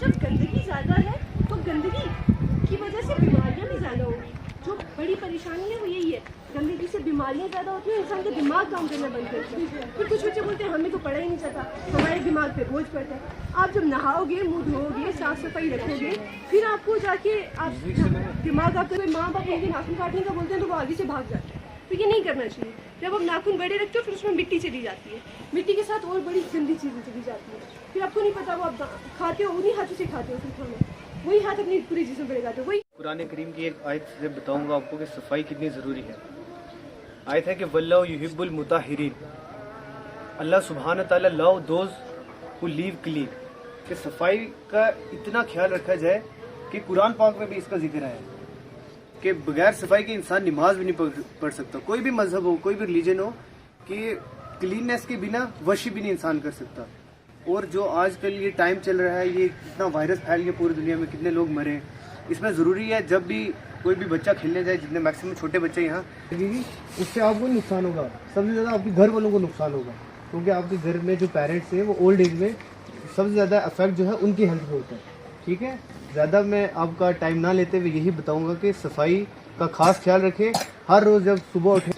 जब गंदगी ज़्यादा है तो गंदगी की वजह से बीमारियाँ भी ज़्यादा होगी। जो बड़ी परेशानी है वो यही है, गंदगी से बीमारियाँ ज़्यादा होती हैं, इंसान का दिमाग काम करना बंद करता है। फिर कुछ बच्चे बोलते हैं हमें तो पढ़ा ही नहीं चाहता, हमारे दिमाग पे बोझ पड़ता है। आप जब नहाओगे, मुँह धोओगे, साफ़ सफाई रखोगे, फिर आपको जाके आप दिमाग आपका, कोई माँ बाप उनके नाखून काटने का बोलते हैं तो वो आगे से भाग जाते हैं। तो ये नहीं करना चाहिए। जब आप नाखून बड़े रखते हो फिर उसमें मिट्टी चली जाती है, मिट्टी के साथ और बड़ी गंदी चीज़ें चली जाती है, फिर आपको नहीं पता वो आप खाते हो, उन्हीं हाथों से खाते हो, फिर खाना वही हाथ अपनी पूरी जिस्म पर लगाते हो। वही कुरान करीम की एक आयत से बताऊंगा आपको कि सफाई कितनी ज़रूरी है। आयत है कि वल्लाहु युहिब्बुल मुताहिरीन, अल्लाह सुब्हान तआला love those who leave clean, कि सफाई का इतना ख्याल रखा जाए कि कुरान पाक में भी इसका जिक्र है कि बगैर सफाई के इंसान नमाज भी नहीं पढ़ सकता। कोई भी मजहब हो, कोई भी रिलीजन हो, कि क्लीननेस के बिना वर्शिप भी नहीं इंसान कर सकता। और जो आजकल ये टाइम चल रहा है, ये इतना वायरस फैल गया पूरी दुनिया में, कितने लोग मरे, इसमें ज़रूरी है जब भी कोई भी बच्चा खेलने जाए, जितने मैक्सिमम छोटे बच्चे यहाँ, उससे आपको नुकसान होगा, सबसे ज़्यादा आपके घर वालों को नुकसान होगा, क्योंकि आपके घर में जो पेरेंट्स हैं वो ओल्ड एज में सबसे ज़्यादा अफेक्ट जो है उनकी हेल्थ पे होता है। ठीक है, ज़्यादा मैं आपका टाइम ना लेते हुए यही बताऊँगा कि सफाई का खास ख्याल रखें। हर रोज़ जब सुबह उठे